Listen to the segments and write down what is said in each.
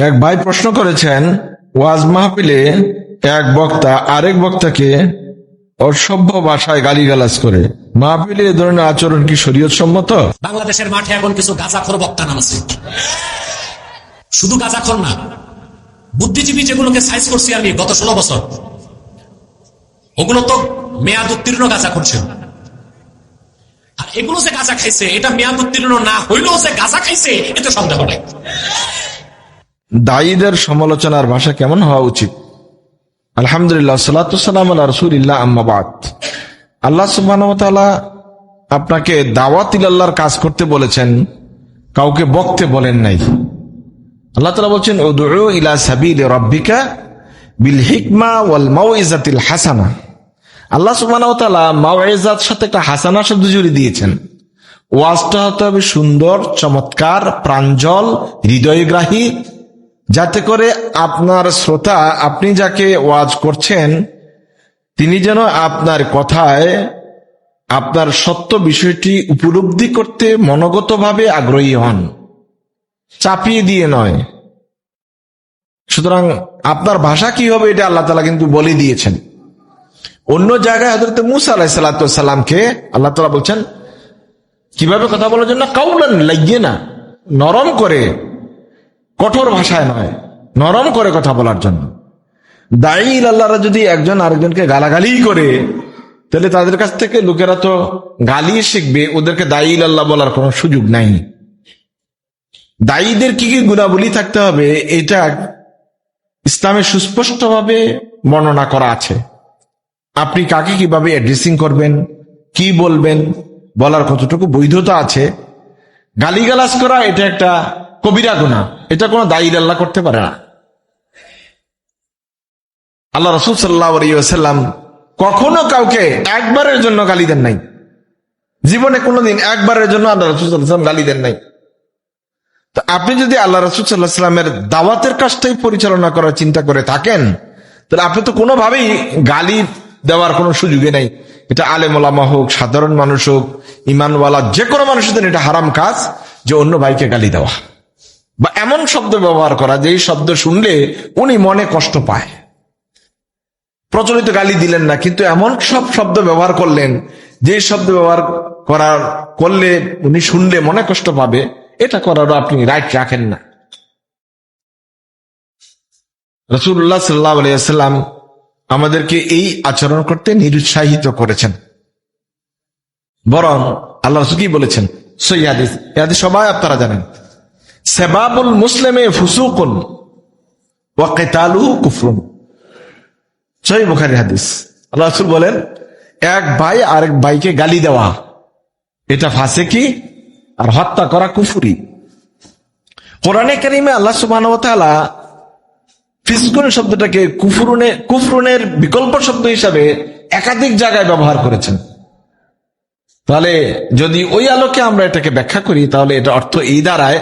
এক ভাই প্রশ্ন করেছেন, ওয়াজ মাহফিলে এক বক্তা আরেক বক্তাকে অসভ্য ভাষায় গালিগালাজ করে, মাহফিলে এ ধরনের আচরণ কি শরীয়ত সম্মত? বাংলাদেশের মাঠে এখন কিছু গাঁজাখোর বক্তা নামছে। শুধু গাঁজাখোর না, বুদ্ধিজীবী যেগুলোকে সাইজ করছি আমি গত 16 বছর, ওগুলো তো মেয়াদ উত্তীর্ণ গাঁজাখোর ছিল। আর এগুলো যে গাঁজা খাইছে, এটা মেয়াদ উত্তীর্ণ না হইলেও যে গাঁজা খাইছে এতে সন্দেহ নেই। দায়ীদের সমালোচনার ভাষা কেমন হওয়া উচিত? আলহামদুলিল্লাহ, সাল্লাতু সালাম আলা রাসূলিল্লাহ, আম্মা বাদ। আল্লাহ সুবহানাহু ওয়া তাআলা আপনাকে দাওয়াত ইলাল্লাহর কাজ করতে বলেছেন, কাউকে বকতে বলেন নাই। আল্লাহ তাআলা বলছেন, উদউ ইলা সাবিলি রাব্বিকা বিল হিকমা ওয়াল মাউইজাতিল হাসানা। আল্লাহ সুবহানাহু ওয়া তাআলা মাউইজার সাথে একটা হাসানা শব্দ জুড়ে দিয়েছেন। ওয়াজটা হতে হবে সুন্দর, চমৎকার, প্রাঞ্জল, হৃদয়গ্রাহী, যাতে করে আপনার শ্রোতা, আপনি যাকে ওয়াজ করছেন, তিনি যেন আপনার কথায় আপনার সত্য বিষয়টি উপলব্ধি করতে মনোগতভাবে আগ্রহী হন, চাপিয়ে দিয়ে নয়। সুতরাং আপনার ভাষা কি হবে এটা আল্লাহ তাআলা কিন্তু বলে দিয়েছেন। অন্য জায়গায় হযরত মূসা আলাইহিস সালাতু ওয়াস সালামকে আল্লাহ তাআলা বলছেন কিভাবে কথা বলার জন্য, কাউলান লাইয়িনা, নরম করে, কঠোর ভাষায় নয়, নরম করে কথা বলার জন্য। দায়ী আল্লাহরা যদি একজন আরেকজনকে গালাগালি করে, তাহলে তাদের কাছ থেকে লোকেরা তো গালি শিখবে, ওদেরকে দায়ী আল্লাহ বলার কোনো সুযোগ নাই। দায়ীদের কি কি গুণাবলী থাকতে হবে এটা ইসলামে সুস্পষ্টভাবে বর্ণনা করা আছে। আপনি কাকে কিভাবে অ্যাড্রেসিং করবেন, কি বলবেন, বলার কতটুকু বৈধতা আছে। গালিগালাজ করা এটা একটা কবিরা গুনাহ, এটা কোনো দায়ী আল্লাহ করতে পারে না। আল্লাহ রাসূল সাল্লাল্লাহু আলাইহি ওয়াসাল্লাম কখনো কাউকে একবারের জন্য গালি দেন নাই, জীবনে কোনোদিন একবারের জন্য আল্লাহ রাসূল সাল্লাল্লাহু আলাইহি ওয়াসাল্লাম গালি দেন নাই। তো আপনি যদি আল্লাহ রাসূল সাল্লাল্লাহু আলাইহি ওয়াসাল্লামের দাওয়াতের কাজটাই পরিচালনা করার চিন্তা করে থাকেন, তাহলে আপনি তো কোনোভাবেই গালি দেওয়ার কোনো সুযোগই নাই। এটা আলেম ওলামা হোক, সাধারণ মানুষ হোক, ইমানওয়ালা যে কোনো মানুষের জন্য এটা হারাম কাজ যে অন্য ভাইকে গালি দেওয়া বা এমন শব্দ ব্যবহার করা যে শব্দ শুনলে উনি মনে কষ্ট পায়। প্রচলিত গালি দিলেন না, কিন্তু এমন সব শব্দ ব্যবহার করলেন যে শব্দ ব্যবহার করলে উনি শুনলে মনে কষ্ট পাবে, এটা করারও আপনি রাইট রাখেন না। রাসূলুল্লাহ সাল্লাল্লাহু আলাইহি ওয়াসাল্লাম আমাদেরকে এই আচরণ করতে নিরুৎসাহিত করেছেন। বরং আল্লাহ রাসূল কি বলেছেন, সহিহ হাদিস, এই হাদিস সবাই আপনারা জানেন, সাবাবুল মুসলিমে ফুসুকুন ওয়া কিতালুহু কুফরুন। সহিহ বুখারী হাদিস। আল্লাহ রাসূল বলেন, এক ভাই আরেক ভাইকে গালি দেওয়া এটা ফাসিকি, আর হত্যা করা কুফরি। কোরআনে কারীমে আল্লাহ সুবহানাহু ওয়া তাআলা ফিসকুন শব্দটাকে কুফরুনের বিকল্প শব্দ হিসাবে একাধিক জায়গায় ব্যবহার করেছেন। তাহলে যদি ওই আলোকে আমরা এটাকে ব্যাখ্যা করি, তাহলে এটা অর্থ এই দাঁড়ায়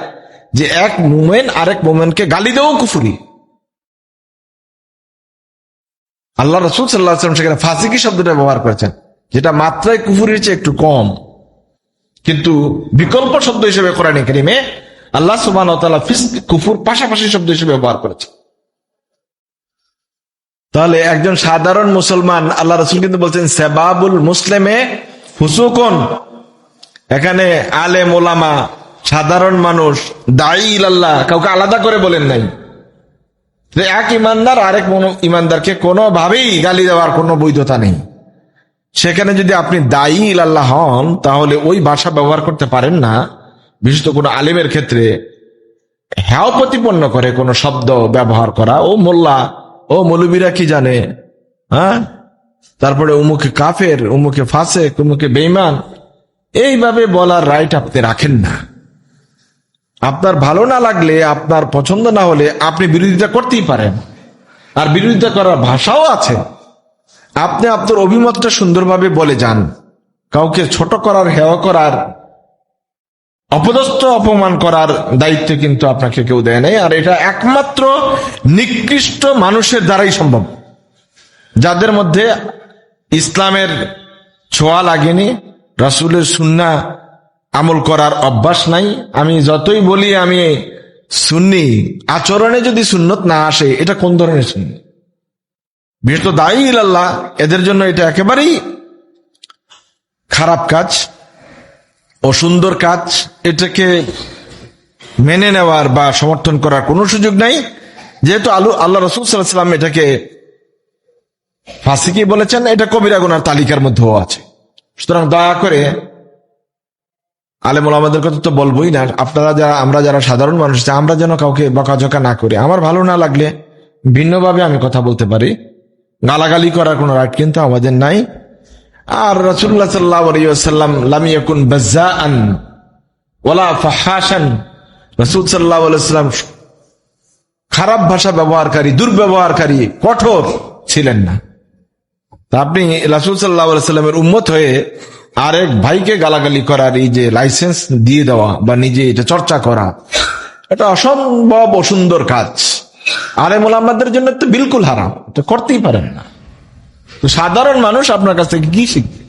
যে এক মুমিন আরেক মুমিনকে গালি দেওয়া কুফরি। আল্লাহ রাসূল সাল্লাল্লাহু আলাইহি ওয়াসাল্লাম সেখানে ফাসিকি শব্দটা ব্যবহার করেছেন, যেটা মাত্রায় কুফরির চেয়ে একটু কম, কিন্তু বিকল্প শব্দ হিসেবে কোরআনে কারীমে আল্লাহ সুবহানাহু ওয়া তাআলা ফিসক, কুফর পাশাপাশি শব্দ হিসেবে ব্যবহার করেছেন। তাহলে একজন সাধারণ মুসলমান, আল্লাহ রাসূল কিন্তু বলছেন সাবাবুল মুসলিমে ফুসুকুন। এখানে আলেম ওলামা, সাধারণ মানুষ, দায়ী ইলাল্লাহ কাউকে আলাদা করে বলেন নাই। এক ইমানদার আরেক ইমানদারকে কোনোভাবেই গালি দেওয়ার কোনো বৈধতা নেই। সেখানে যদি আপনি দায়ী ইলাল্লাহ হন, তাহলে ওই ভাষা ব্যবহার করতে পারেন না। বিশেষত কোনো আলেমের ক্ষেত্রে হ্যাও প্রতিপন্ন করে কোনো শব্দ ব্যবহার করা, ও মোল্লা, ও মৌলবীরা কি জানে, হ্যাঁ, তারপরে উমুকে কাফের, উমুকে ফাসেক, উমুকে বেঈমান, এইভাবে বলার রাইট আপনি রাখেন না। আপনার ভালো না লাগলে, আপনার পছন্দ না হলে আপনি বিরোধিতা করতেই পারেন, আর বিরোধিতা করার ভাষাও আছে। আপনি আপনার অভিমতটা সুন্দরভাবে বলে যান। কাউকে ছোট করার, হেয় করার, অপদস্থ অপমান করার দায়িত্ব কিন্তু আপনাকে কেউ দেয় নাই। আর এটা একমাত্র নিকৃষ্ট মানুষের দ্বারাই সম্ভব, যাদের মধ্যে ইসলামের ছোঁয়া লাগেনি, রাসূলের সুন্নাহ আমল করার অভ্যাস নাই। আমি যতই বলি আমি সুন্নি আচরণে যদি সুন্নত না আসে, এটা কোন ধরনের সুন্নি? বিশেষত দায়ী ইলাল্লাহ, এদের জন্য এটা একেবারেই খারাপ কাজ, অসুন্দর কাজ। এটাকে মেনে নেওয়ার বা সমর্থন করার কোনো সুযোগ নাই, যেহেতু আল্লাহ রাসূল সাল্লাল্লাহু আলাইহি ওয়াসাল্লাম এটাকে ফাসিকি বলেছেন, এটা কবিরা গুনার তালিকার মধ্যেও আছে। সুতরাং দয়া করে আলেম ওলামাদের কথা তো বলবোই না, আপনারা যারা, আমরা যারা সাধারণ মানুষ, আমরা যেন কাউকে বকাঝকা না করি। আমার ভালো না লাগলে ভিন্নভাবে আমি কথা বলতে পারি, গালাগালি করার কোনো রাইট কিন্তু আমাদের নাই। আর রাসূলুল্লাহ সাল্লাল্লাহু আলাইহি ওয়াসাল্লাম লাম ইয়াকুন বাজ্জাআন ওয়ালা ফাহাশান, রাসূল সাল্লাল্লাহু আলাইহি ওয়াসাল্লাম খারাপ ভাষা ব্যবহারকারী, দুর্ব্যবহারকারী, কঠোর ছিলেন না। তা আপনি রাসূল সাল্লাল্লাহু আলাইহি ওয়াসাল্লামের উম্মত হয়ে আরেক ভাইকে গালাগালি করার এই যে লাইসেন্স দিয়ে দেওয়া বা নিজে এটা চর্চা করা, এটা অসম্ভব অসুন্দর কাজ। আলেম ওলামাদের জন্য তো বিলকুল হারাম, এটা করতেই পারেন না। তো সাধারণ মানুষ আপনার কাছ থেকে কি শিখবে?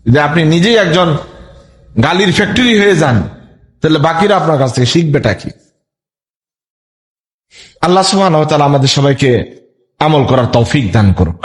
যে আপনি নিজেই একজন গালির ফ্যাক্টরি হয়ে যান, তাহলে বাকিরা আপনার কাছ থেকে শিখবেটা কি? আল্লাহ সুবহানাহু ওয়া তাআলা আমাদের সবাইকে আমল করার তৌফিক দান করুক।